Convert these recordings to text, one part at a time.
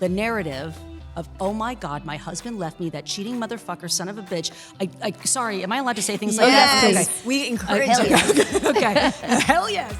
the narrative of, oh my God, my husband left me, that cheating motherfucker, son of a bitch. Sorry, am I allowed to say things like that? Yes, Okay. we encourage Hell it. yes. Okay. Hell yes.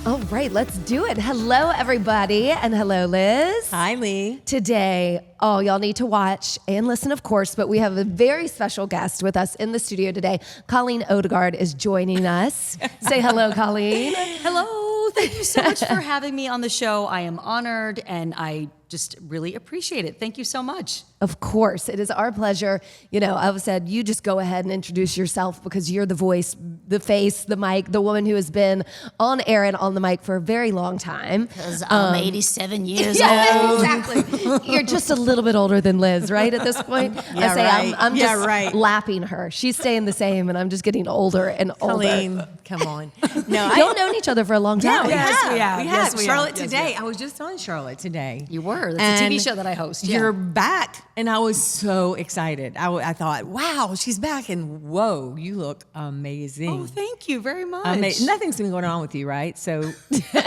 All right, let's do it. Hello, everybody, and hello, Liz. Hi, Lee. Today, y'all need to watch and listen, of course, but we have a very special guest with us in the studio today. Colleen Odegaard is joining us. Say hello, Colleen. Hello. Thank you so much for having me on the show. I am honored, and I just really appreciate it. Thank you so much. Of course, it is our pleasure. You know, I've said, you just go ahead and introduce yourself because you're the voice, the face, the mic, the woman who has been on air and on the mic for a very long time. Because I'm 87 years Yeah, old. exactly. You're just a little bit older than Liz, right? At this point, Yeah, I say right. I'm Yeah, just right. lapping her. She's staying the same, and I'm just getting older and older. Colleen, come on. No, Y'all known each other for a long time. Yes, we have. We Yes, have. we Charlotte have. Yes, today. we have. I was just on Charlotte today. You were. That's a TV And show that I host. Yeah. You're back, and I was so excited. I thought, wow, she's back, and whoa, you look amazing. Oh, thank you very much. Nothing's been going on with you, right? So,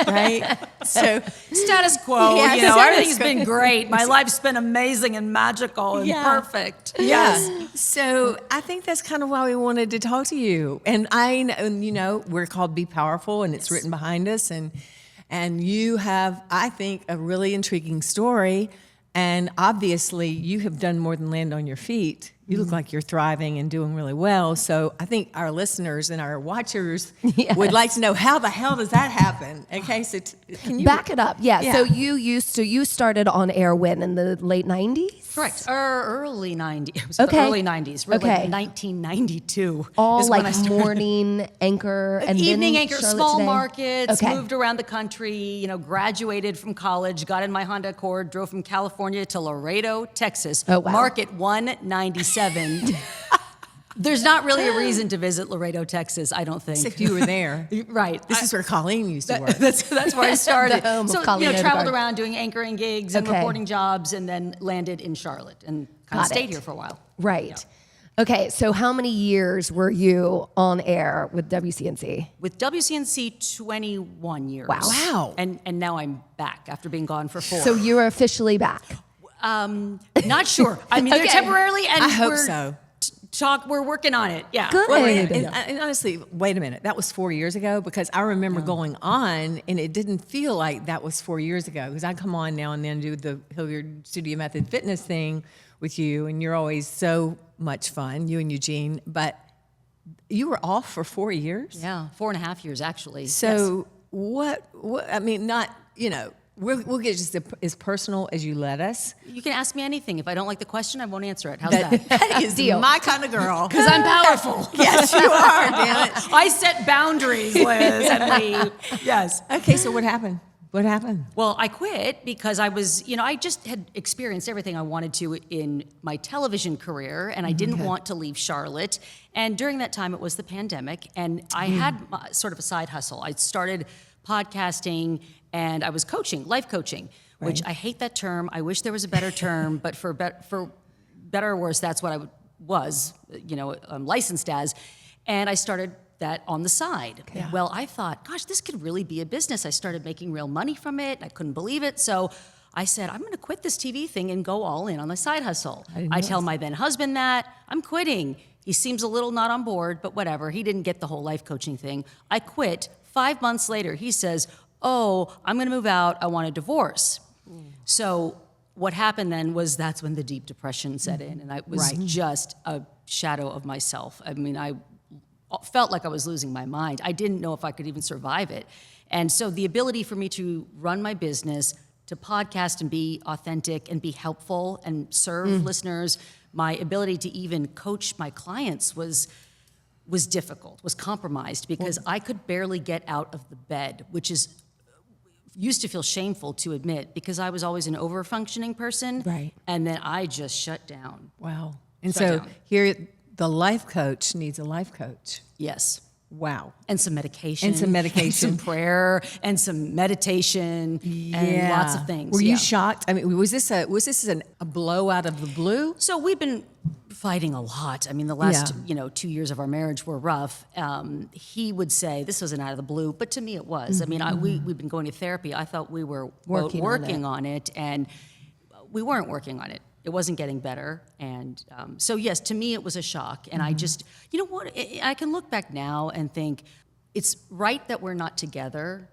right? So, Status quo. Yeah, you know, status everything's quo. been great. My life's been amazing and magical and Yeah. perfect. yeah. So I think that's kind of why we wanted to talk to you. And you know, we're called Be Powerful, and it's written behind us, and you have, I think, a really intriguing story. And obviously, you have done more than land on your feet. You look like you're thriving and doing really well. So I think our listeners and our watchers would like to know, how the hell does that happen? Okay, so can you Back it up. Yeah. Yeah. So you started on air when, in the late 90s? Correct. Early 90s. It was Okay. the early 90s. Really, Okay. 1992. All is when I like started. morning anchor and Evening then anchor, Charlotte small Today? markets, Okay. moved around the country, you know, graduated from college, got in my Honda Accord, drove from California to Laredo, Texas, Oh, wow. Market 197. There's not really a reason to visit Laredo, Texas, I don't think. if you were there? Right. This is where Colleen used to work. That's where I started. The home of So, Colleen traveled Odegaard. around doing anchoring gigs and Okay. reporting jobs, and then landed in Charlotte and kind of Got stayed it. here for a while. Right. Okay. So how many years were you on air with WCNC? With WCNC, 21 years. Wow. Wow. And now I'm back after being gone for 4. So you are officially back. Not sure. I mean, Okay. they're temporarily, and I hope we're so. We're working on it. Yeah. Good. Well, and honestly, wait a minute. That was 4 years ago, because I remember going on, and it didn't feel like that was 4 years ago, because I come on now and then do the Hilliard Studio Method Fitness thing with you, and you're always so much fun, you and Eugene. But you were off for 4 years. Yeah, 4.5 years actually. So what? I mean, not, you know. We'll get just as personal as you let us. Yes. You can ask me anything. If I don't like the question, I won't answer it. How's that? That is Deal. my kind of girl. Because I'm powerful. Yes, you are. Damn it. I set boundaries, Liz and Lee. Yes. Okay, so what happened? What happened? Well, I quit because I was, I just had experienced everything I wanted to in my television career, and I didn't want to leave Charlotte. And during that time, it was the pandemic, and I had sort of a side hustle. I started podcasting, and I was coaching, life coaching, which I hate that term. I wish there was a better term, but for better or worse, that's what I was, licensed as. And I started that on the side. Okay. Well, I thought, gosh, this could really be a business. I started making real money from it. I couldn't believe it. So I said, I'm going to quit this TV thing and go all in on the side hustle. I tell my then husband that I'm quitting. He seems a little not on board, but whatever. He didn't get the whole life coaching thing. I quit. 5 months later, he says, oh, I'm going to move out. I want a divorce. So what happened then was that's when the deep depression set in, and I was just a shadow of myself. I mean, I felt like I was losing my mind. I didn't know if I could even survive it. And so the ability for me to run my business, to podcast and be authentic and be helpful and serve listeners, my ability to even coach my clients was difficult, was compromised, because I could barely get out of the bed, which used to feel shameful to admit, because I was always an over-functioning person. Right. And then I just shut down. Wow. And Shut so down. here, the life coach needs a life coach. Yes. Wow. And some medication. And some medication. And some prayer and some meditation and lots of things. Were you shocked? I mean, was this a blow out of the blue? So we've been fighting a lot. I mean, the last 2 years of our marriage were rough. He would say, this wasn't out of the blue, but to me it was. I mean, we've been going to therapy. I thought we were working on it, and we weren't working on it. It wasn't getting better. And so yes, to me it was a shock. And I just, you know what, I can look back now and think, it's right that we're not together.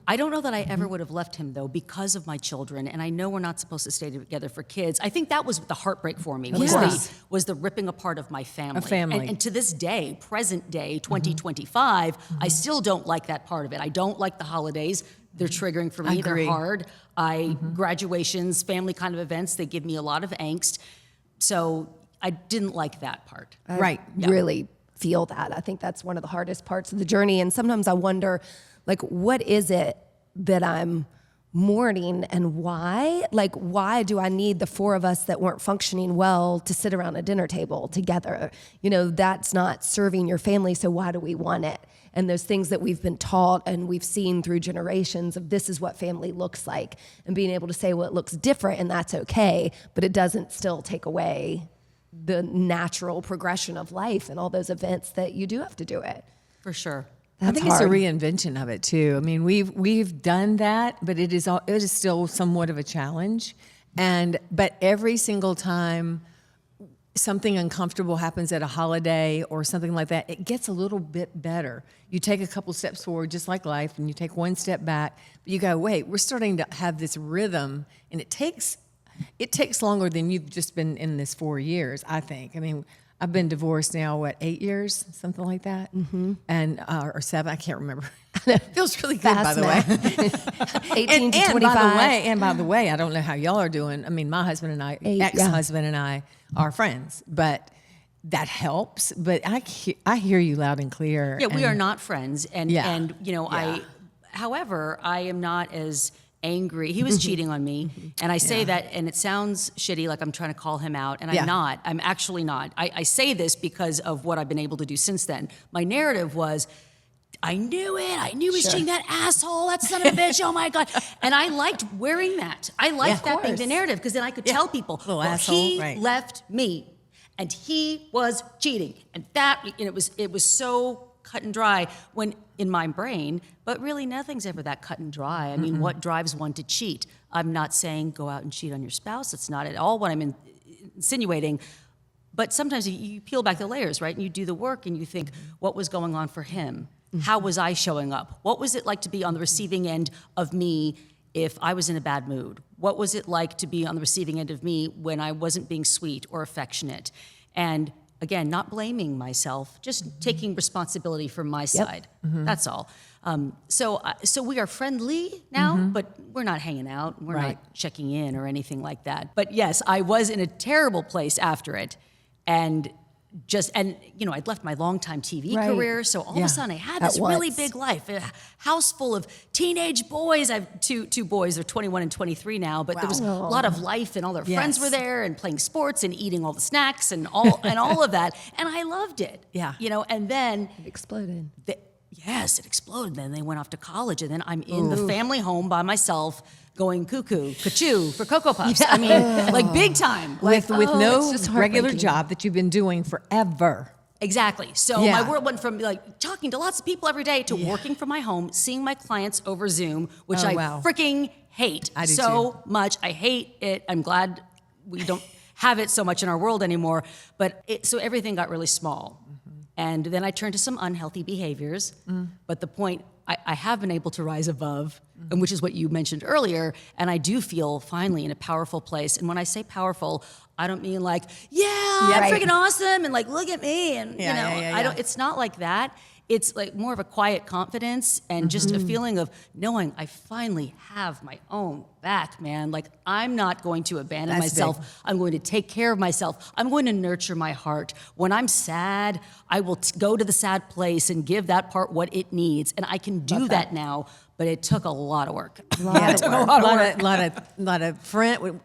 I don't know that I ever would have left him, though, because of my children. And I know we're not supposed to stay together for kids. I think that was the heartbreak for me, was the ripping apart of my family. A family. And to this day, present day, 2025, I still don't like that part of it. I don't like the holidays. They're triggering for me. They're hard. Graduations, family kind of events, they give me a lot of angst. So I didn't like that part. Really feel that. I think that's one of the hardest parts of the journey. And sometimes I wonder, like, what is it that I'm mourning and why? Like, why do I need the four of us that weren't functioning well to sit around a dinner table together? You know, that's not serving your family, so why do we want it? And those things that we've been taught and we've seen through generations of this is what family looks like, and being able to say, well, it looks different and that's okay, but it doesn't still take away the natural progression of life and all those events that you do have to do it. For sure. I think it's a reinvention of it too. I mean, we've done that, but it is still somewhat of a challenge. But every single time something uncomfortable happens at a holiday or something like that, it gets a little bit better. You take a couple steps forward, just like life, and you take one step back. But you go, wait, we're starting to have this rhythm, and it takes longer than you've just been in this 4 years, I think. I mean, I've been divorced now, 8 years, something like that, and or 7, I can't remember. It feels really good, by the way. 18 to 25. By the way, I don't know how y'all are doing. I mean, my husband and I, ex-husband and I, are friends, but that helps. But I hear you loud and clear. Yeah, we are not friends, and you know, however, I am not as angry. He was cheating on me, and I say that, and it sounds shitty, like I'm trying to call him out, and I'm not. I'm actually not. I say this because of what I've been able to do since then. My narrative was, I knew it. I knew he was cheating, that asshole, that son of a bitch, oh my God. And I liked wearing that. I liked that being the narrative, because then I could tell people, he left me, and he was cheating. And that, it was so cut and dry when in my brain, but really nothing's ever that cut and dry. I mean, what drives one to cheat? I'm not saying go out and cheat on your spouse. That's not at all what I'm insinuating. But sometimes you peel back the layers, right? And you do the work and you think, what was going on for him? How was I showing up? What was it like to be on the receiving end of me if I was in a bad mood? What was it like to be on the receiving end of me when I wasn't being sweet or affectionate? And again, not blaming myself, just taking responsibility for my side. That's all. So we are friendly now, but we're not hanging out. We're not checking in or anything like that. But yes, I was in a terrible place after it. And you know, I'd left my longtime TV career, so all of a sudden I had this really big life, a house full of teenage boys. I have two boys, they're 21 and 23 now, but there was a lot of life, and all their friends were there, and playing sports and eating all the snacks and all of that, and I loved it. You know, and then it exploded. Yes, it exploded. Then they went off to college, and then I'm in the family home by myself, going cuckoo, ka-choo for Cocoa Puffs. I mean, like big time. With no regular job that you've been doing forever. Exactly. So my world went from like talking to lots of people every day to working from my home, seeing my clients over Zoom, which I freaking hate so much. I hate it. I'm glad we don't have it so much in our world anymore. But so everything got really small. And then I turned to some unhealthy behaviors. But the point, I have been able to rise above, and which is what you mentioned earlier. And I do feel finally in a powerful place. And when I say powerful, I don't mean like, I'm freaking awesome, and like, look at me. And I don't, it's not like that. It's like more of a quiet confidence and just a feeling of knowing I finally have my own back, man. Like, I'm not going to abandon myself. Big. I'm going to take care of myself. I'm going to nurture my heart. When I'm sad, I will go to the sad place and give that part what it needs. And I can do that now, but it took a lot of work. A lot of friend.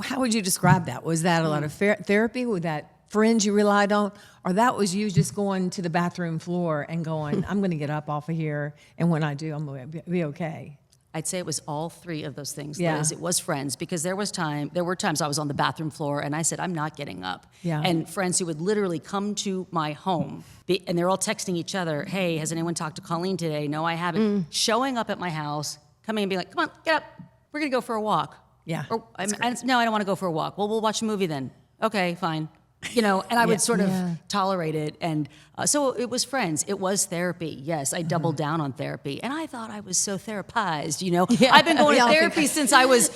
How would you describe that? Was that a lot of therapy? Was that friends you relied on? Or that was you just going to the bathroom floor and going, I'm going to get up off of here, and when I do, I'm going to be okay? I'd say it was all three of those things. Yeah. Liz. It was friends, because there were times I was on the bathroom floor and I said, I'm not getting up. Yeah. And friends who would literally come to my home and they're all texting each other, hey, has anyone talked to Colleen today? No, I haven't. Showing up at my house, coming and being like, come on, get up. We're going to go for a walk. Yeah. Or, no, I don't want to go for a walk. Well, we'll watch a movie then. Okay, fine. And I would sort of tolerate it. And so it was friends. It was therapy. Yes, I doubled down on therapy. And I thought I was so therapized, I've been going to therapy since I was,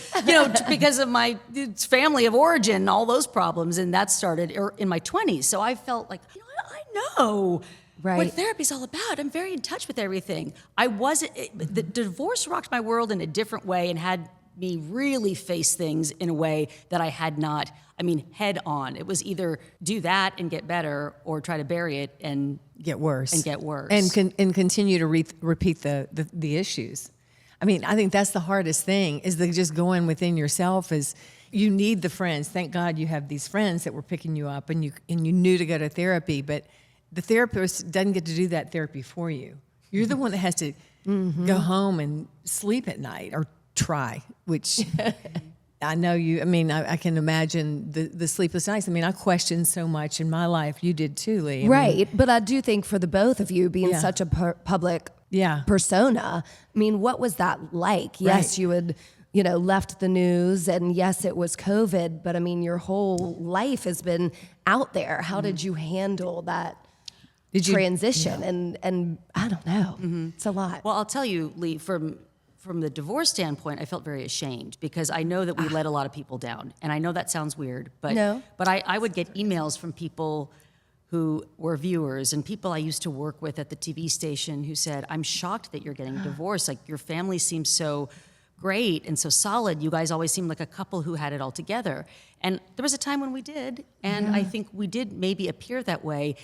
because of my family of origin, all those problems. And that started in my 20s. So I felt like, I know what therapy's all about. I'm very in touch with everything. The divorce rocked my world in a different way and had me really face things in a way that I had not, head on. It was either do that and get better or try to bury it and get worse. And get worse. And continue to repeat the issues. I think that's the hardest thing, is to just go in within yourself. Is you need the friends. Thank God you have these friends that were picking you up, and you knew to go to therapy, but the therapist doesn't get to do that therapy for you. You're the one that has to go home and sleep at night, or try, which I know you, I can imagine the sleepless nights. I questioned so much in my life. You did too, Lee. Right. But I do think for the both of you being such a public persona, what was that like? Yes, you had, left the news, and yes, it was COVID, but your whole life has been out there. How did you handle that transition? And I don't know. It's a lot. Well, I'll tell you, Lee, from the divorce standpoint, I felt very ashamed, because I know that we let a lot of people down. And I know that sounds weird, but I would get emails from people who were viewers and people I used to work with at the TV station who said, I'm shocked that you're getting divorced. Like, your family seems so great and so solid. You guys always seemed like a couple who had it all together. And there was a time when we did, and I think we did maybe appear that way.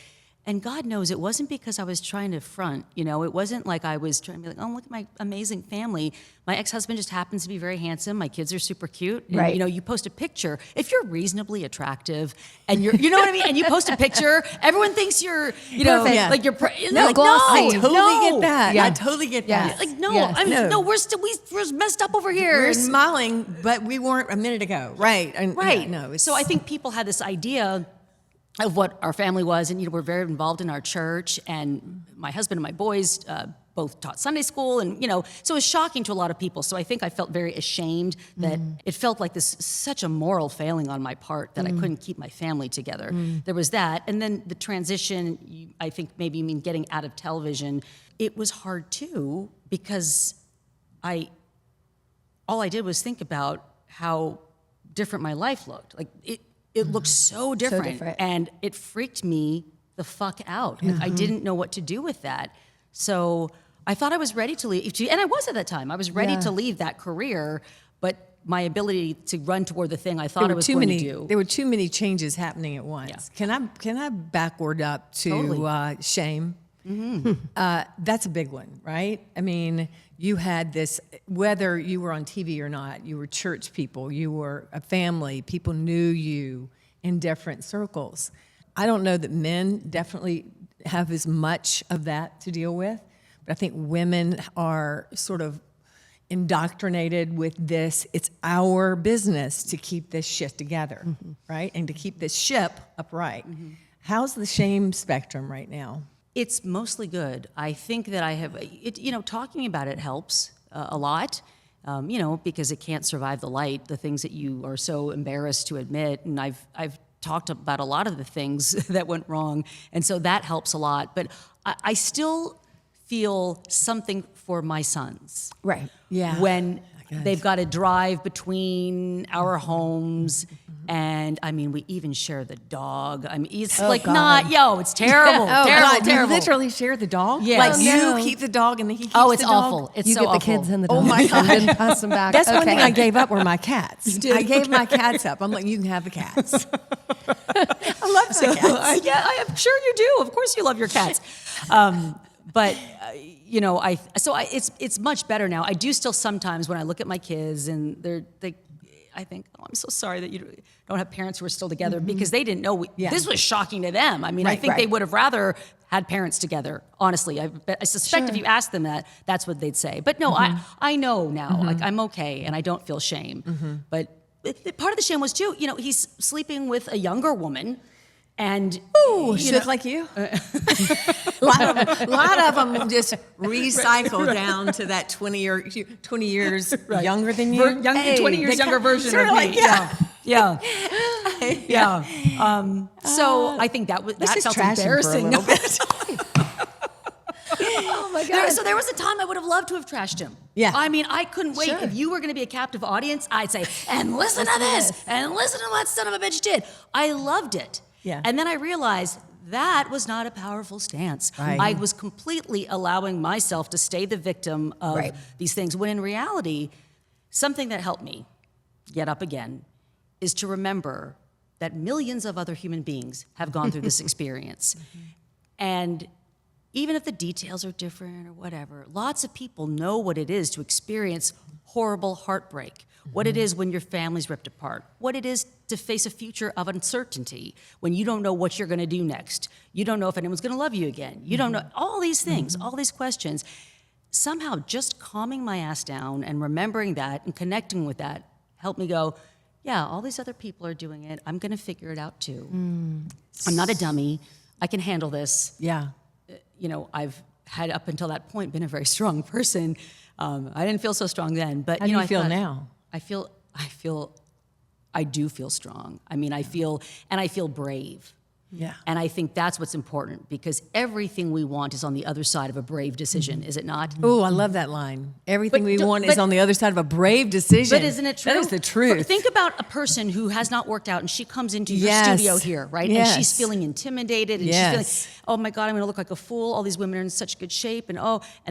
And God knows it wasn't because I was trying to front, It wasn't like I was trying to be like, oh, look at my amazing family. My ex-husband just happens to be very handsome. My kids are super cute. And, you post a picture. If you're reasonably attractive and you're, you know what I mean? And you post a picture, everyone thinks you're, like you're, no, I totally get that. Yeah. I totally get that. Like, no, we're messed up over here. We're smiling, but we weren't a minute ago. Right. Right. No. So I think people had this idea of what our family was, and we're very involved in our church, and my husband and my boys both taught Sunday school, and so it was shocking to a lot of people. So I think I felt very ashamed that it felt like this such a moral failing on my part that I couldn't keep my family together. There was that, and then the transition. I think maybe you mean getting out of television. It was hard too, because all I did was think about how different my life looked. Like it looked so different, and it freaked me the fuck out. I didn't know what to do with that. So I thought I was ready to leave, and I was at that time. I was ready to leave that career, but my ability to run toward the thing I thought I was going to do. There were too many changes happening at once. Yeah. Can I backward up to shame? That's a big one, right? You had this, whether you were on TV or not, you were church people, you were a family, people knew you in different circles. I don't know that men definitely have as much of that to deal with, but I think women are sort of indoctrinated with this. It's our business to keep this shit together, right? And to keep this ship upright. How's the shame spectrum right now? It's mostly good. I think that I have, talking about it helps a lot, because it can't survive the light, the things that you are so embarrassed to admit. And I've talked about a lot of the things that went wrong, and so that helps a lot. But I still feel something for my sons. Right. Yeah. When they've got to drive between our homes. And we even share the dog. It's it's terrible, terrible. You literally share the dog? Yes. You keep the dog and then he keeps it's the dog? awful. It's you so get awful. the kids and the dog. Oh my God. And then pass them back. That's one thing I gave up were my cats. I gave my cats up. I'm like, you can have the cats. I love my cats. I'm sure you do. Of course you love your cats. It's much better now. I do still sometimes when I look at my kids and I think, oh, I'm so sorry that you don't have parents who are still together because they didn't know. This was shocking to them. I mean, I think they would have rather had parents together. Honestly, I suspect if you asked them that, that's what they'd say. But no, I know now. Like, I'm okay, and I don't feel shame. But part of the shame was too, he's sleeping with a younger woman. And she looked like you. A lot of them just recycle down to that 20 years younger than you. 20 years younger version of me. Like, yeah. So I think that felt embarrassing. Oh my God. So there was a time I would have loved to have trashed him. Yeah. I mean, I couldn't wait. Sure. If you were going to be a captive audience, I'd say, and listen to this, and listen to what that son of a bitch did. I loved it. Yeah. And then I realized that was not a powerful stance. Right. I was completely allowing myself to stay the victim of these things, when in reality, something that helped me get up again is to remember that millions of other human beings have gone through this experience. And even if the details are different or whatever, lots of people know what it is to experience horrible heartbreak, what it is when your family's ripped apart, what it is to face a future of uncertainty when you don't know what you're going to do next. You don't know if anyone's going to love you again. You don't know all these things, all these questions. Somehow just calming my ass down and remembering that and connecting with that helped me go, yeah, all these other people are doing it. I'm going to figure it out too. I'm not a dummy. I can handle this. Yeah. I've had up until that point been a very strong person. I didn't feel so strong then, but How do you feel now? I do feel strong. I mean, I feel brave. Yeah. And I think that's what's important, because everything we want is on the other side of a brave decision, is it not? Oh, I love that line. Everything we want is on the other side of a brave decision. But isn't it true? That is the truth. Think about a person who has not worked out and she comes into your Yes. studio here, right? Yes. And she's feeling intimidated and Yes. she's feeling, oh my God, I'm going to look like a fool. All these women are in such good shape, and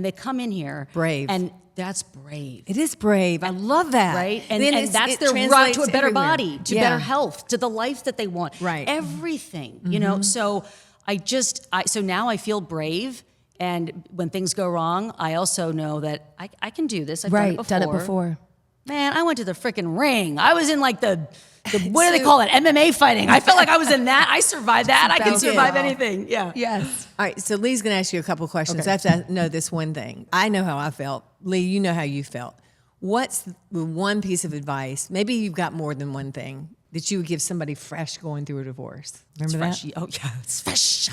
they come in here. Brave. And that's brave. It is brave. I love that. Right? And then that's it their route translates to a better everywhere. body, to better health, to the life that they want. Right. Everything, So so now I feel brave. And when things go wrong, I also know that I can do this. I've Done it before. Man, I went to the freaking ring. I was in like the what do they call it? MMA fighting. I felt like I was in that. I survived that. I can survive anything. Yeah. Yes. All right, so Lee's going to ask you a couple of questions. Okay. I have to know this one thing. I know how I felt. Lee, you know how you felt. What's the one piece of advice, maybe you've got more than one thing, that you would give somebody fresh going through a divorce? Remember that? Fresh. Oh, yeah, it's fresh.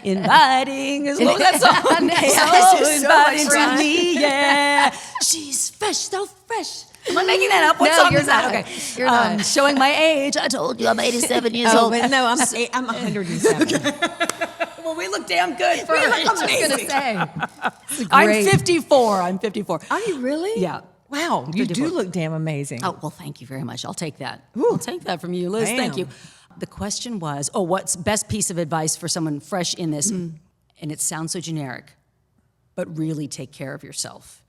Inviting is what was that song? This is so much Inviting to fun. me, yeah. She's fresh, so fresh. Am I making that up? What No, song you're is that? not. Okay. You're not. Showing my age. I told you I'm 87 years Oh, old. but no, I'm 107. Well, we look damn good for I was our age. going to say. I'm 54. I'm 54. Are you really? Yeah. Wow, you 54. do look damn amazing. Oh, well, thank you very much. I'll take that. I'll take that from you, Liz. Bam. Thank you. The question was, what's best piece of advice for someone fresh in this? And it sounds so generic, but really take care of yourself.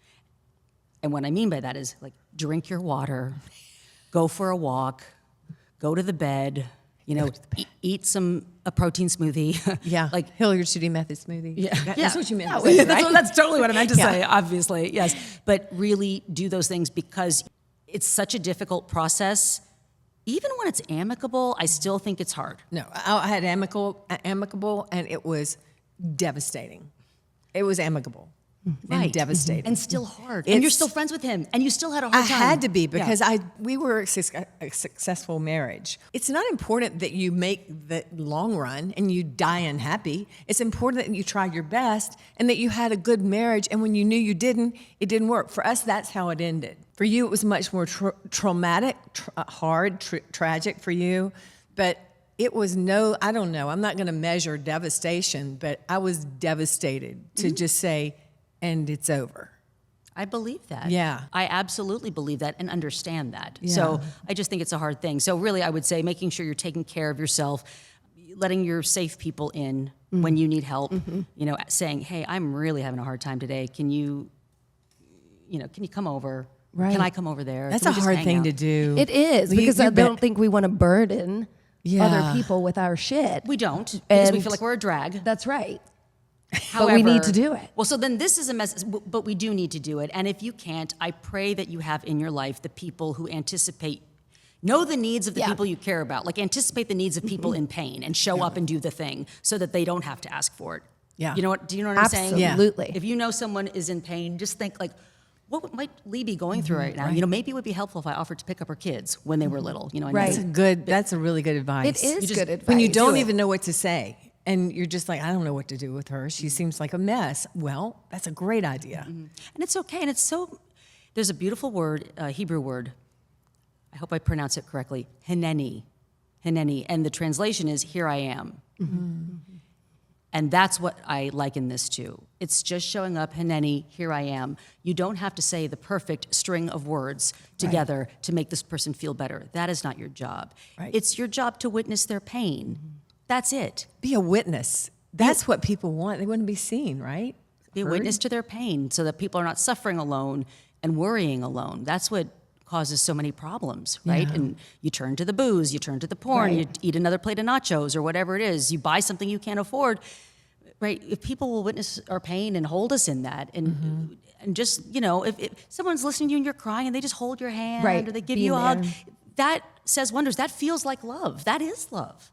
And what I mean by that is, like, drink your water, go for a walk, go to the bed, eat a protein smoothie. Yeah, like Hilliard Shooting Method smoothie. Yeah. That's what you meant. Yeah, to say, that's, right? that's totally what I meant to say, obviously, yes. But really do those things, because it's such a difficult process. Even when it's amicable, I still think it's hard. No, I had amicable, and it was devastating. It was amicable and devastating. And still hard. And you're still friends with him, and you still had a hard I time. had to be, because we were a successful marriage. It's not important that you make the long run and you die unhappy. It's important that you try your best and that you had a good marriage, and when you knew you didn't, it didn't work. For us, that's how it ended. For you, it was much more traumatic, hard, tragic for you, but it was I don't know, I'm not going to measure devastation, but I was devastated to just say, and it's over. I believe that. Yeah. I absolutely believe that and understand that. Yeah. So I just think it's a hard thing. So really, I would say making sure you're taking care of yourself, letting your safe people in when you need help, saying, hey, I'm really having a hard time today. Can you come over? Right. Can I come over there? That's Can a we just hard hang thing out? to do. It is, because I don't think we want to burden Yeah. other people with our shit. We don't, because we And- feel like we're a drag. That's right. However, but we need to do it. Well, so then this is a message, but we do need to do it. And if you can't, I pray that you have in your life the people who anticipate Know the needs of the Yeah. people you care about. Like anticipate the needs of people in pain and show up and do the thing so that they don't have to ask for it. Yeah. You know what? Do you know what I'm saying? Absolutely. If you know someone is in pain, just think like, what might Lee be going through right now? You know, maybe it would be helpful if I offered to pick up her kids when they were little. You know, and Right. That's a really good advice. It is good advice. When you don't even know what to say and you're just like, I don't know what to do with her. She seems like a mess. Well, that's a great idea. And it's okay. And it's so, there's a beautiful word, Hebrew word. I hope I pronounce it correctly. Hineni. Hineni. And the translation is, here I am. And that's what I liken this to. It's just showing up, Hineni, here I am. You don't have to say the perfect string of words together to make this person feel better. That is not your job. Right. It's your job to witness their pain. That's it. Be a witness. That's what people want. They want to be seen, right? Be a witness to their pain so that people are not suffering alone and worrying alone. That's what causes so many problems, right? Yeah. And you turn to the booze, you turn to the porn, you Right. eat another plate of nachos or whatever it is. You buy something you can't afford, right? If people will witness our pain and hold us in that and just, you know, if someone's listening to you and you're crying and they just hold your hand Right. or they give Being you a hug, there. that says wonders. That feels like love. That is love.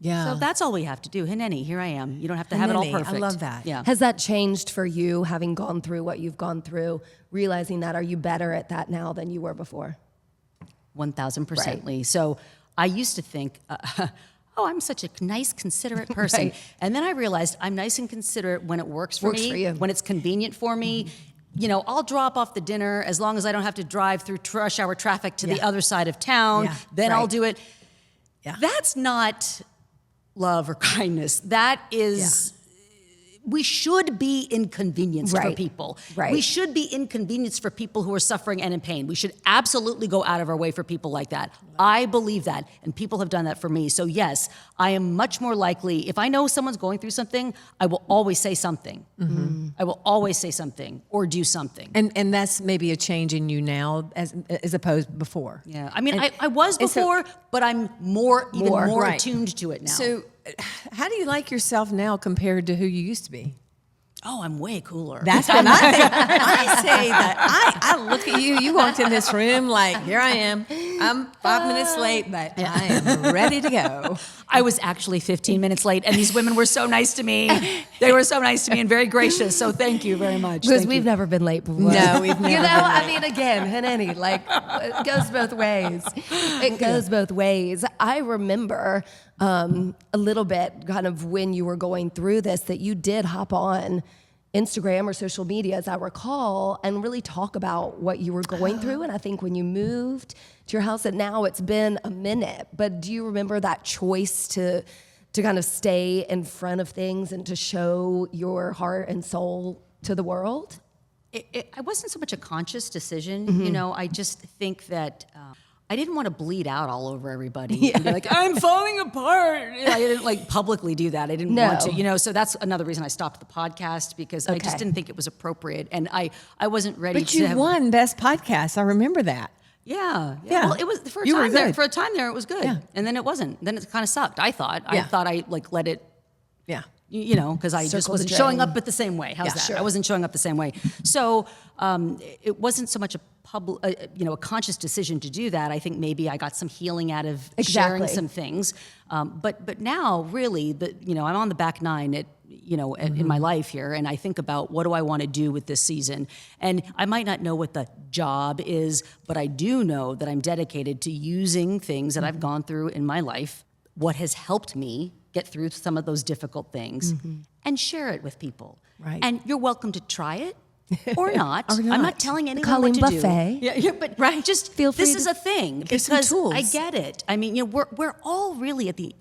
Yeah. So that's all we have to do. Hineni, here I am. You don't have to have it all Hineni, I perfect. love that. Yeah. Has that changed for you, having gone through what you've gone through, realizing that? Are you better at that now than you were before? 1,000%. Lee. So I used to think, oh, I'm such a nice, considerate person. Right. And then I realized I'm nice and considerate when it works for Works me, for you. when it's convenient for me. You know, I'll drop off the dinner as long as I don't have to drive through rush hour traffic to the Yeah. other side of town. Yeah. Then I'll Right. do it. Yeah. That's not love or kindness. That is... We should be inconvenienced for Right. people. Right. We should be inconvenienced for people who are suffering and in pain. We should absolutely go out of our way for people like that. I believe that, and people have done that for me. So yes, I am much more likely, if I know someone's going through something, I will always say something. I will always say something or do something. And that's maybe a change in you now as opposed before. Yeah, I mean, I was before, but I'm even more right. attuned to it now. So how do you like yourself now compared to who you used to be? oh, I'm way cooler. That's what I think. I say that. I look at you. You walked in this room like, here I am. I'm 5 minutes late, but I am ready to go. I was actually 15 minutes late, and these women were so nice to me. They were so nice to me and very gracious. So thank you very much. Because Thank we've you. never been late before. No, we've never You know, been I mean, again, Hineni, like, it goes both ways. It goes both ways. I remember a little bit kind of when you were going through this that you did hop on Instagram or social media, as I recall, and really talk about what you were going through. And I think when you moved to your house, and now it's been a minute, but do you remember that choice to kind of stay in front of things and to show your heart and soul to the world? It wasn't so much a conscious decision. You know, I just think that I didn't want to bleed out all over everybody. And be like, I'm falling apart. I didn't like publicly do that. I didn't want to, you know, so that's another reason I stopped the podcast because I just Okay. didn't think it was appropriate. And I wasn't ready But to you have, won Best Podcast. I remember that. Yeah. Yeah. Well, it was for a You were time there. good. For a time there, it was good. Yeah. And then it wasn't. Then it kind of sucked. I thought Yeah. I like let it, Yeah. you know, because I just Circle the wasn't showing drain. up at the same way. How's Yeah, that? sure. I wasn't showing up the same way. So it wasn't so much a a conscious decision to do that. I think maybe I got some healing out of sharing Exactly. some things. But now, really, I'm on the back nine in my life here, and I think about what do I want to do with this season. And I might not know what the job is, but I do know that I'm dedicated to using things that I've gone through in my life, what has helped me get through some of those difficult things, and share it with people. Right. And you're welcome to try it. Or not. Or I'm not. not telling anyone Colleen what to buffet. do. Yeah, but right. Just Feel free this to is a thing give some because tools. I get it. I mean, we're all really at the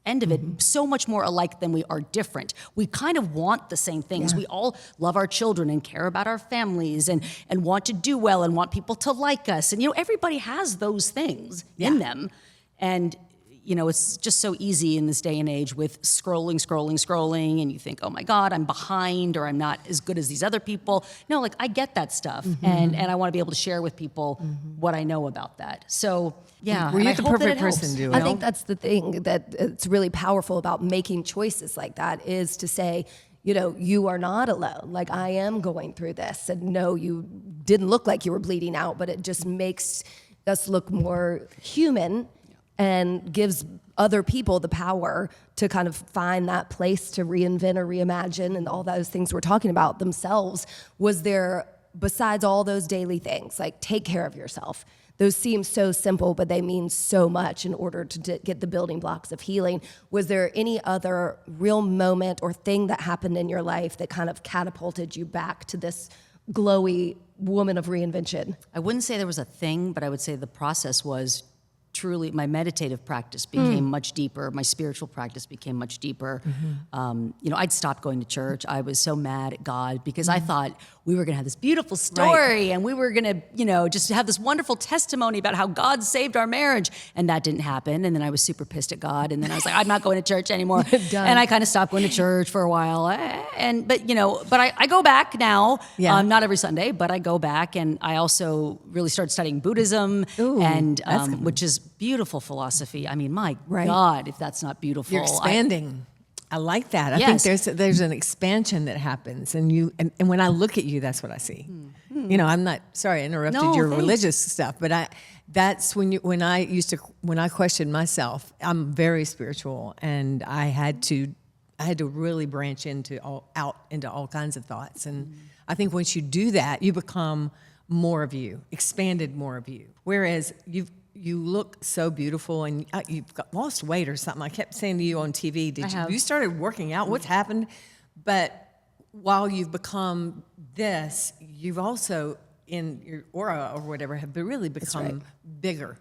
end of it so much more alike than we are different. We kind of want the same things. Yeah. We all love our children and care about our families and want to do well and want people to like us. And everybody has those things in them. And it's just so easy in this day and age with scrolling, and you think, oh my God, I'm behind or I'm not as good as these other people. No, like I get that stuff, and I want to be able to share with people what I know about that. So yeah, Were and you I the hope that perfect it helps. person to do it? I think that's the thing that it's really powerful about making choices like that is to say, you are not alone. Like I am going through this, and no, you didn't look like you were bleeding out, but it just makes us look more human and gives other people the power to kind of find that place to reinvent or reimagine and all those things we're talking about themselves. Was there, besides all those daily things, like take care of yourself, those seem so simple, but they mean so much in order to get the building blocks of healing. Was there any other real moment or thing that happened in your life that kind of catapulted you back to this glowy woman of reinvention? I wouldn't say there was a thing, but I would say the process was truly, my meditative practice became much deeper. My spiritual practice became much deeper. I'd stopped going to church. I was so mad at God because I thought we were going to have this beautiful story and we were going to, just have this wonderful testimony about how God saved our marriage. And that didn't happen. And then I was super pissed at God. And then I was like, I'm not going to church anymore. And I kind of stopped going to church for a while. But I go back now, not every Sunday, but I go back, and I also really started studying Buddhism, which is beautiful philosophy. I mean, my God, if that's not beautiful. You're expanding. I like that. I think there's an expansion that happens, and when I look at you, that's what I see. I'm not sorry I interrupted your religious stuff, but that's when I questioned myself. I'm very spiritual, and I had to really branch into all kinds of thoughts. And I think once you do that, you become more of you, expanded more of you. Whereas you look so beautiful, and you've lost weight or something. I kept saying to you on TV, you started working out? What's happened? But while you've become this, you've also, in your aura or whatever, have really become bigger.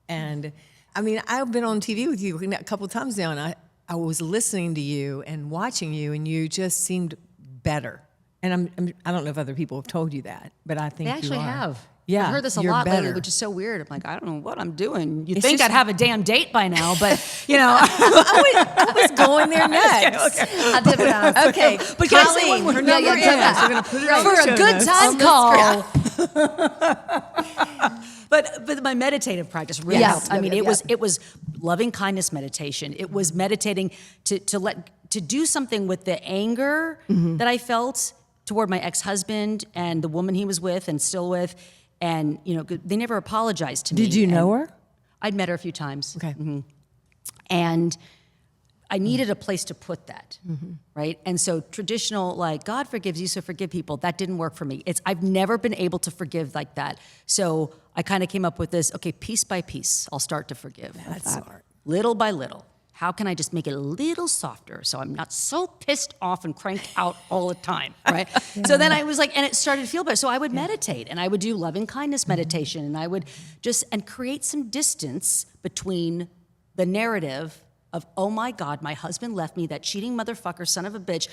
And I mean, I've been on TV with you a couple of times now, and I was listening to you and watching you, and you just seemed better. And I don't know if other people have told you that, but I think they actually you are. have. Yeah, I've heard this a lot lately, which is so weird. I'm like, I don't know what I'm doing. You'd think just, I'd have a damn date by now, but I was going there next. Okay. I did ask. Okay, but can I say one more? her number is. We're going to put it on For the a show good notes. time call. But my meditative practice really helped. I mean, it was loving kindness meditation. It was meditating to do something with the anger that I felt toward my ex-husband and the woman he was with and still with. And, they never apologized to me. Did you know her? I'd met her a few times. Okay. And I needed a place to put that, right? And so traditional, like, God forgives you, so forgive people, that didn't work for me. I've never been able to forgive like that. So I kind of came up with this, okay, piece by piece, I'll start to forgive. That's smart. Little by little. How can I just make it a little softer so I'm not so pissed off and cranked out all the time, right? So then I was like, and it started to feel better. So I would meditate, and I would do loving kindness meditation, and I would and create some distance between the narrative of, oh my God, my husband left me, that cheating motherfucker, son of a bitch.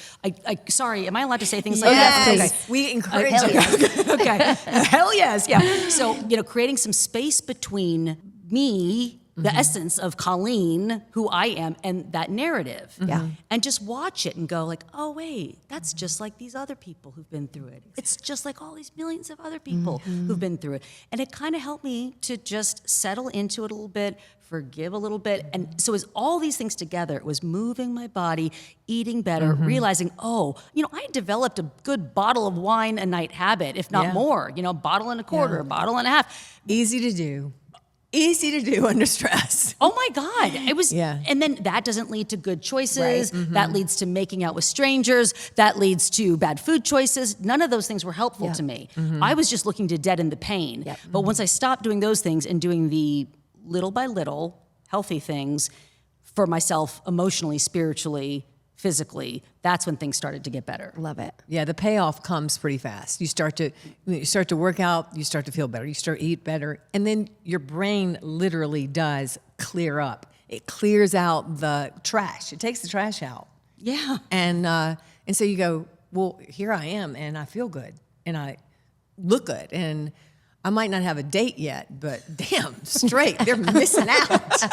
Sorry, am I allowed to say things like that? Okay. We encourage Hell you. yes. Okay. Hell yes, yeah. So, creating some space between me, the essence of Colleen, who I am, and that narrative. Yeah. And just watch it and go like, oh wait, that's just like these other people who've been through it. It's just like all these millions of other people who've been through it. And it kind of helped me to just settle into it a little bit, forgive a little bit. And so as all these things together, it was moving my body, eating better, realizing, I developed a good bottle of wine a night habit, if not more, a bottle and a quarter, a bottle and a half. Easy to do under stress. Oh my God. It was, Yeah. And then that doesn't lead to good choices. That leads to making out with strangers. That leads to bad food choices. None of those things were helpful to me. I was just looking to deaden the pain. Yep. But once I stopped doing those things and doing the little by little healthy things for myself, emotionally, spiritually, physically, that's when things started to get better. Love it. Yeah, the payoff comes pretty fast. You start to work out, you start to feel better, you start to eat better, and then your brain literally does clear up. It clears out the trash. It takes the trash out. Yeah. And so you go, well, here I am, and I feel good, and I look good, and I might not have a date yet, but damn straight, they're missing out.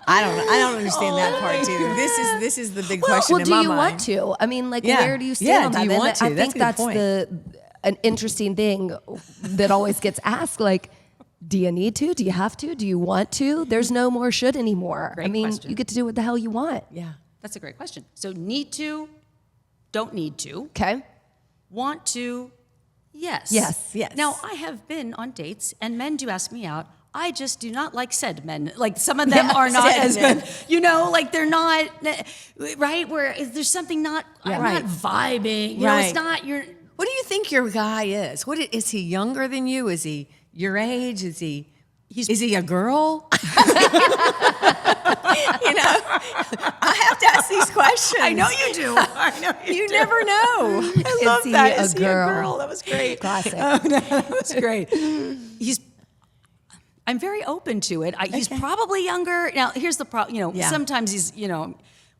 I don't understand that part too. This is the big question in my mind. Well, do you want to? I mean, where do you stand on that? Do you want to? I think that's an interesting thing that always gets asked, like, do you need to? Do you have to? Do you want to? There's no more should anymore. Great question. You get to do what the hell you want. Yeah. That's a great question. So need to, don't need to. Okay. Want to, Yes. Yes. Now, I have been on dates, and men do ask me out. I just do not like said men. Like, some of them are not as good. You know, like, they're not, right? Where there's something not, I'm not vibing. You know, it's not, What do you think your guy is? Is he younger than you? Is he your age? Is he a girl? You know, I have to ask these questions. I know you do. I know You never know. I love he that. a Is he girl? a girl? That was great. Classic. Oh, no, that was great. I'm very open to it. He's probably younger. Now, here's the problem. You know, sometimes he's,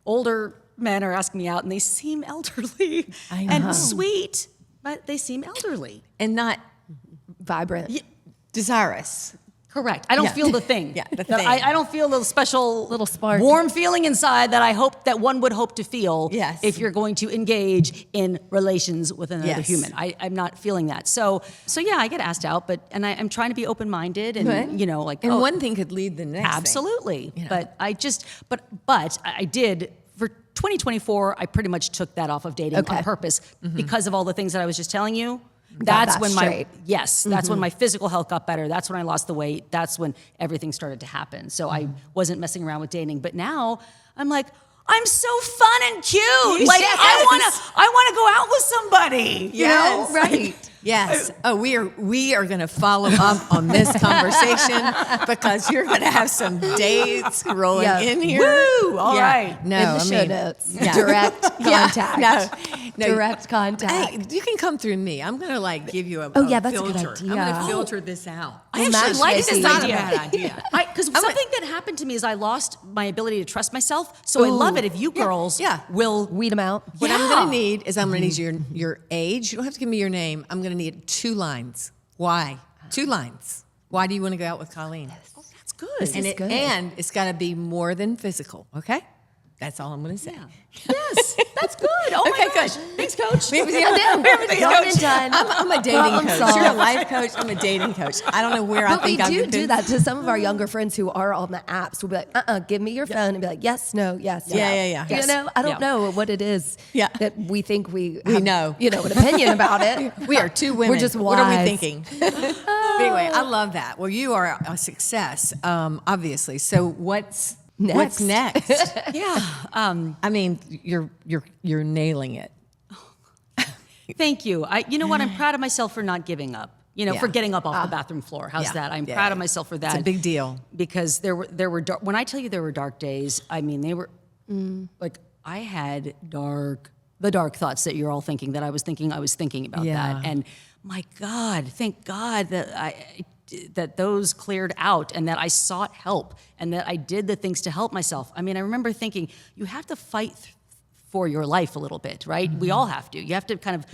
older men are asking me out, and they seem elderly and sweet, but they seem elderly And not Vibrant. desirous. Correct. I don't feel the thing. The thing. I don't feel the special Little spark. warm feeling inside that I hope that one would hope to feel Yes. if you're going to engage in relations with another Yes. human. I'm not feeling that. So yeah, I get asked out, I'm trying to be open-minded and Right. And one thing could lead the next. absolutely. thing, But I did for 2024. I pretty much took that off of dating on purpose because of all the things that I was just telling you. That's that when straight. that's when my physical health got better. That's when I lost the weight. That's when everything started to happen. So I wasn't messing around with dating. But now I'm like, I'm so fun and cute. Like, Yes. I wanna go out with somebody. You know? Yes. Right. Yes. Oh, we are going to follow up on this conversation because you're going to have some dates rolling in here. Woo! All right. No, In the I show mean, notes. yeah. Direct contact. No. Direct contact. Hey, you can come through me. I'm going to give you a that's a filter. good idea. I'm going to filter this out. I actually match like making. this It's not a idea. bad idea. Because something that happened to me is I lost my ability to trust myself. So I love it if you girls will Weed them out. What I'm going to need is I'm going to need your age. You don't have to give me your name. I'm going to need 2 lines. Why? 2 lines. Why do you want to go out with Colleen? Oh, that's good. And it's got to be more than physical. Okay? That's all I'm going to say. Yes, that's good. Oh Okay, my gosh. good. Thanks, Coach. Everything's Done and done. I'm a dating Problem coach. solved. You're a life coach. I'm a dating coach. I don't know where I But we think I'm do that to some of our younger friends who are on the apps. We'll be like, give me your phone, and be like, yes, no, yes, no. Yeah. You know, I don't know what it is that we think we have, know. an opinion about it. We are 2 women. We're just What are we wise. thinking? Anyway, I love that. Well, you are a success, obviously. So what's next? Yeah. I mean, you're nailing it. Thank you. You know what? I'm proud of myself for not giving up. For getting up off the bathroom floor. How's that? I'm proud of myself for that. It's a big deal. Because there were dark, when I tell you there were dark days, I mean they were like I had the dark thoughts that you're all thinking that I was thinking about that. And my God, thank God that those cleared out and that I sought help and that I did the things to help myself. I mean, I remember thinking you have to fight for your life a little bit, right? We all have to. You have to kind of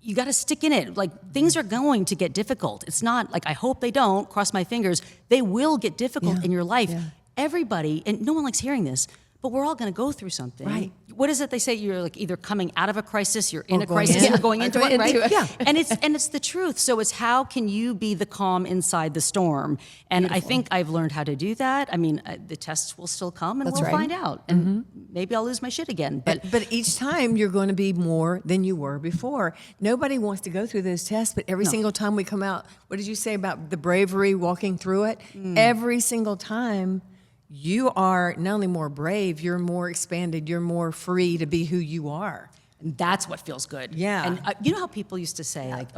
you got to stick in it. Like, things are going to get difficult. It's not like, I hope they don't, cross my fingers. They will get difficult in your life. Everybody, and no one likes hearing this, but we're all going to go through something. Right. What is it they say? You're like either coming out of a crisis, you're in a going crisis, in. you're going into it, right? Yeah. And it's the truth. So it's how can you be the calm inside the storm? And I think I've learned how to do that. I mean, the tests will still come, and we'll find out. And maybe I'll lose my shit again. But each time you're going to be more than you were before. Nobody wants to go through those tests, but every single time we come out, what did you say about the bravery walking through it? Every single time you are not only more brave, you're more expanded, you're more free to be who you are. And that's what feels good. Yeah. And you know how people used to say, like,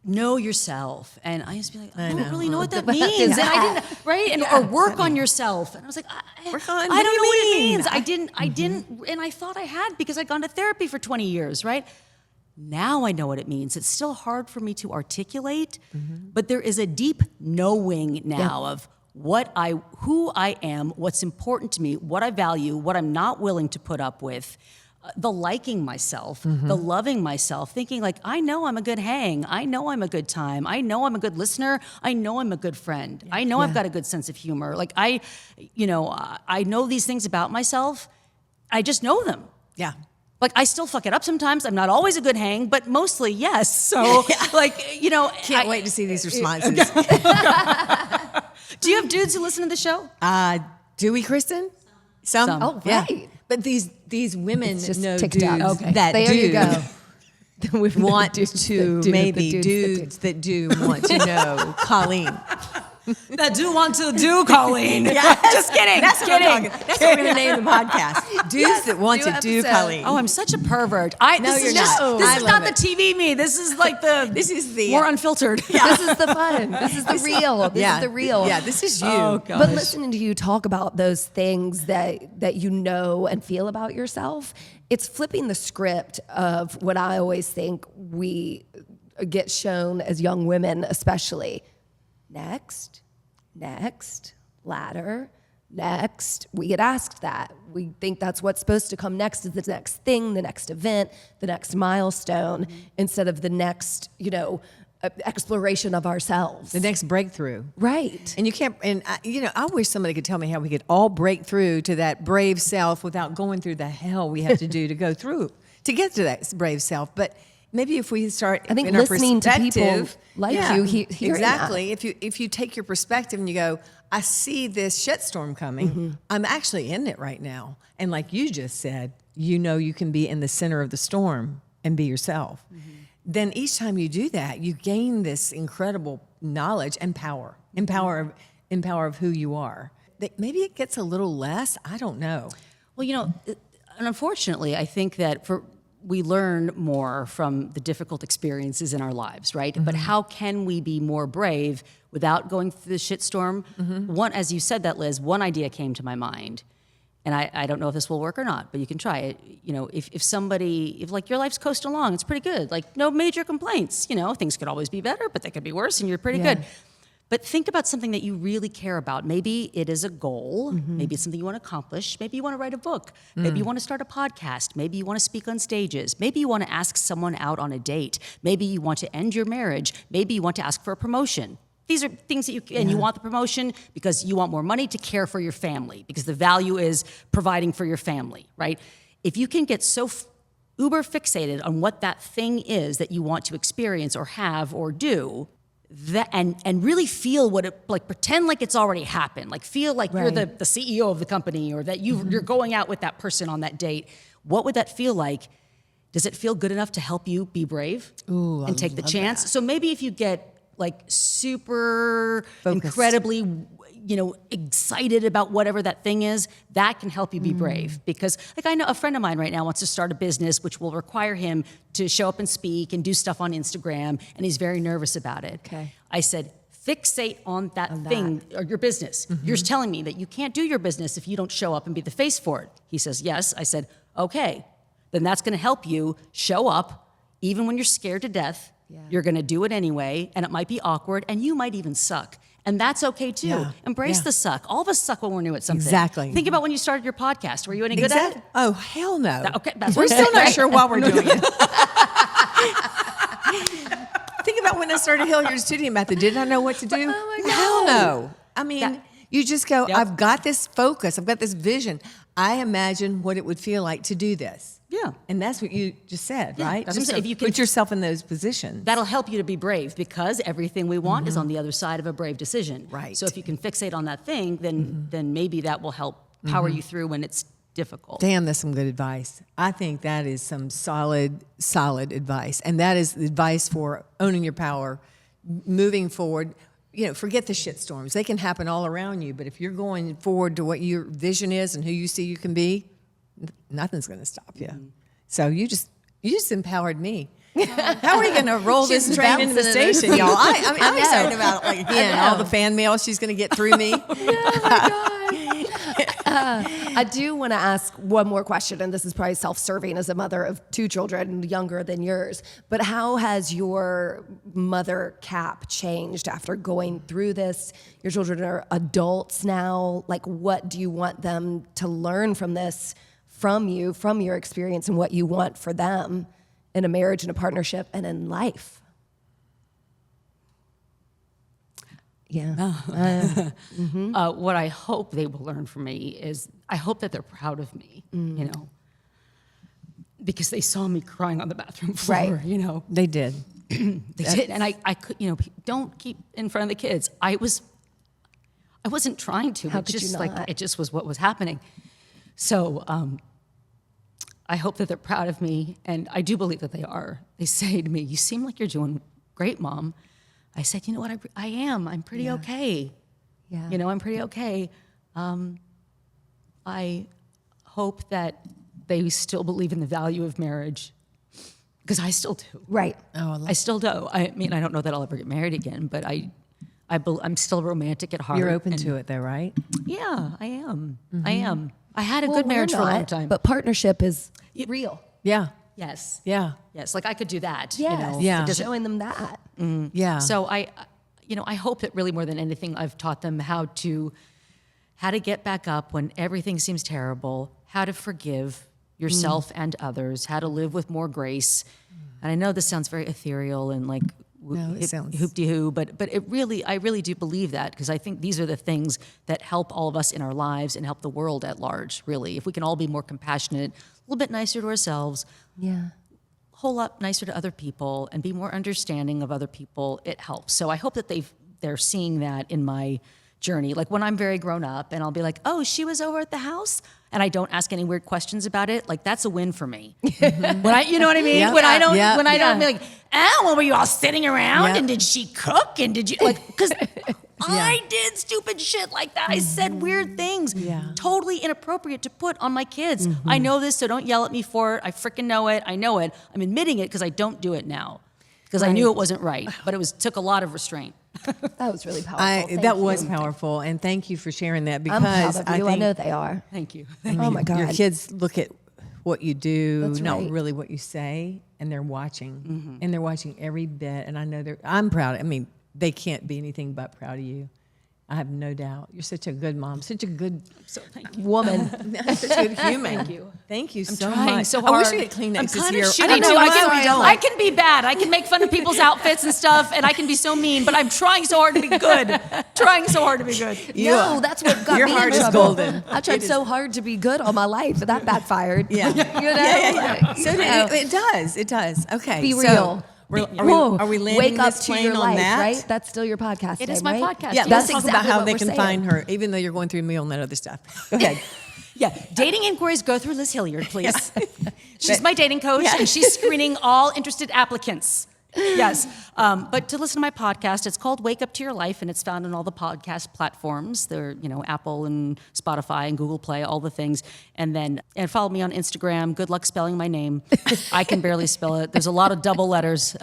know yourself. And I used to be like, I don't really know what that means. And I didn't, right? And or work on yourself. And I was like, I don't know what it means. I didn't, and I thought I had because I'd gone to therapy for 20 years, right? Now I know what it means. It's still hard for me to articulate, but there is a deep knowing now of who I am, what's important to me, what I value, what I'm not willing to put up with, the liking myself, the loving myself, thinking like, I know I'm a good hang. I know I'm a good time. I know I'm a good listener. I know I'm a good friend. I know I've got a good sense of humor. Like I know these things about myself. I just know them. Yeah. Like, I still fuck it up sometimes. I'm not always a good hang, but mostly yes. So, Can't wait to see these responses. Do you have dudes who listen to the show? Do we, Kristen? Some. Oh, Yeah. right. But these women It's just know TikTok. dudes Okay. that There do. you go. want dudes to maybe dudes that do want to know Colleen. That do want to do, Colleen. Just kidding. That's what I'm kidding. talking. That's what we're going to name the podcast. Dudes that want to do episode. Colleen. Oh, I'm such a pervert. No, This you're is just, not. This I is love not it. the TV me. This is like the. This is the more unfiltered. This is the fun. This is the real. This is the real. Yeah, this is you. Oh, gosh. But listening to you talk about those things that you know and feel about yourself, it's flipping the script of what I always think we get shown as young women, especially. Next, ladder, next. We get asked that. We think that's what's supposed to come next is the next thing, the next event, the next milestone, instead of the next, exploration of ourselves. The next breakthrough. Right. And you can't, and I wish somebody could tell me how we could all break through to that brave self without going through the hell we have to do to go through, to get to that brave self. But maybe if we start, I think in our listening to people perspective- like you, hearing exactly. If you take your perspective and you go, I see this shitstorm coming. I'm actually in it right now. And like you just said, you can be in the center of the storm and be yourself. Then each time you do that, you gain this incredible knowledge and power of who you are. Maybe it gets a little less. I don't know. Well, and unfortunately, I think that we learn more from the difficult experiences in our lives, right? But how can we be more brave without going through the shitstorm? One, as you said that, Liz, one idea came to my mind. And I don't know if this will work or not, but you can try it. If like your life's coasting along, it's pretty good. Like no major complaints. Things could always be better, but they could be worse, and you're pretty good. But think about something that you really care about. Maybe it is a goal. Maybe it's something you want to accomplish. Maybe you want to write a book. Maybe you want to start a podcast. Maybe you want to speak on stages. Maybe you want to ask someone out on a date. Maybe you want to end your marriage. Maybe you want to ask for a promotion. These are things that you want the promotion because you want more money to care for your family, because the value is providing for your family, right? If you can get so uber fixated on what that thing is that you want to experience or have or do, that and really feel what it, like pretend like it's already happened, like feel like you're the CEO of the company, or that you're going out with that person on that date. What would that feel like? Does it feel good enough to help you be brave and take the chance? That. So maybe if you get like super Focused. incredibly excited about whatever that thing is, that can help you be brave. Because like I know a friend of mine right now wants to start a business which will require him to show up and speak and do stuff on Instagram, and he's very nervous about it. Okay. I said, fixate on that thing or your business. You're telling me that you can't do your business if you don't show up and be the face for it. He says, yes. I said, okay, then that's going to help you show up even when you're scared to death. Yeah. You're going to do it anyway, and it might be awkward, and you might even suck. And that's okay too. Yeah. Embrace Yeah. the suck. All of us suck when we're new at something. Exactly. Think about when you started your podcast. Were you any good at it? Oh, hell no. Okay, that's We're what I'm still not saying. sure why we're doing it. Think about when I started Hilliard's Studio Method. Did I know what to do? Oh my Hell God. no. I mean, you just go, Yep. I've got this focus. I've got this vision. I imagine what it would feel like to do this. Yeah. And that's what you just said, right? that's what I'm Just saying. to If you can- put yourself in those positions. That'll help you to be brave, because everything we want is on the other side of a brave decision. Right. So if you can fixate on that thing, then maybe that will help power you through when it's difficult. Damn, that's some good advice. I think that is some solid advice. And that is advice for owning your power, moving forward. Forget the shitstorms. They can happen all around you, but if you're going forward to what your vision is and who you see you can be, nothing's going to stop you. So you just empowered me. How are we going to roll this train into the bouncing in station, y'all? I'm know. excited about all the fan mail she's going to get through me. I do want to ask one more question, and this is probably self-serving as a mother of 2 children younger than yours, but how has your mother cap changed after going through this? Your children are adults now. Like, what do you want them to learn from this, from you, from your experience, and what you want for them in a marriage, in a partnership, and in life? Yeah. What I hope they will learn from me is I hope that they're proud of me, because they saw me crying on the bathroom floor, Right. They did. They did, and I could, don't keep in front of the kids. I wasn't trying to. How It could you just not? it just was what was happening. So I hope that they're proud of me, and I do believe that they are. They say to me, "You seem like you're doing great, Mom." I said, "You know what? I am. I'm pretty okay. Yeah. You know, I'm pretty okay." I hope that they still believe in the value of marriage, because I still do. Right. I still do. I mean, I don't know that I'll ever get married again, but I'm still romantic at heart. You're open and to it, though, right? Yeah, I am. I am. I had a good marriage for a long time. But partnership is real. Yeah. yes. Yeah. Yes. Like I could do that. Yes. You know? Yeah. Showing them that. Yeah. So I hope that really more than anything, I've taught them how to get back up when everything seems terrible, how to forgive yourself and others, how to live with more grace. And I know this sounds very ethereal and like it sounds- hoop-de-hoo, but I really do believe that, because I think these are the things that help all of us in our lives and help the world at large, really. If we can all be more compassionate, a little bit nicer to ourselves, Yeah. a whole lot nicer to other people, and be more understanding of other people, it helps. So I hope that they're seeing that in my journey. Like when I'm very grown up and I'll be like, "Oh, she was over at the house," and I don't ask any weird questions about it, like that's a win for me. You know what I mean? Yeah. When I don't Yeah. be like, "Oh, well, were you all sitting around Yeah. and did she cook and did you like?" Because I did stupid shit like that. I said weird things, totally inappropriate to put on my kids. I know this, so don't yell at me for it. I freaking know it. I know it. I'm admitting it because I don't do it now, because I knew it wasn't right, but it took a lot of restraint. That was really powerful. Thank that you. was powerful, and thank you for sharing that, I'm because proud of you. I know they are. Thank you. Oh my God. your kids look at what you do, That's not right. really what you say, and they're watching, and they're watching every bit. And I know I'm proud. I mean, they can't be anything but proud of you. I have no doubt. You're such a good mom, such a good Thank you. Woman. such a good human. Thank you. Thank you I'm so trying much. so I wish hard. we had Kleenexes I'm kind here. of shitty I don't know too. why I can be bad. I can make fun of people's outfits and stuff, and I can be so mean. But I'm trying so hard to be good. Trying so hard to be good. No, that's what got Your me heart in is trouble. golden. I tried so hard to be good all my life, but that backfired. Yeah. You know? Yeah. So You know, it does. It does. Okay. be so real. Are we landing Wake up this to plane your on life, that? right? That's still your podcast. It is name, my right? podcast. Yeah, That's let's talk exactly about how what they we're can saying. find her, even though you're going through meal and that other stuff. Go ahead. Yeah, dating inquiries go through Liz Hilliard, please. She's But- my dating coach, Yeah. and she's screening all interested applicants. Yes, but to listen to my podcast, it's called Wake Up to Your Life, and it's found on all the podcast platforms. They're, Apple and Spotify and Google Play, all the things. And follow me on Instagram. Good luck spelling my name. I can barely spell it. There's a lot of double letters.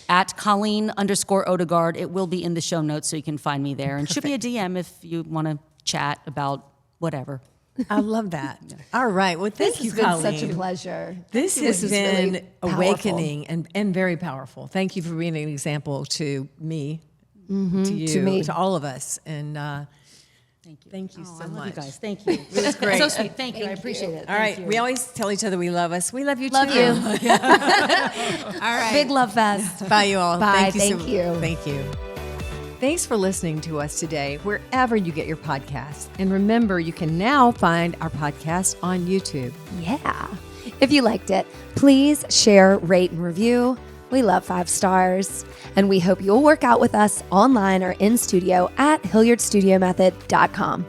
At Colleen_Odegaard. It will be in the show notes, so you can find me there. And shoot me a DM if you want to chat about whatever. I love that. All right. Well, thank you, It's been Colleen. such a pleasure. This This has is been really powerful. awakening and very powerful. Thank you for being an example to me, to you, to me. to all of us. And Thank you. thank you so I love much. you guys. Thank you. It was great. So sweet. Thank you. I appreciate it. All right. Thank you. We always tell each other we love us. We love you Love too. you. All right. Big love fest. Bye, you all. Bye. Thank you. Thank you. Thank you. Thanks for listening to us today, wherever you get your podcasts. And remember, you can now find our podcast on YouTube. Yeah. If you liked it, please share, rate, and review. We love 5 stars. And we hope you'll work out with us online or in studio at HilliardStudioMethod.com.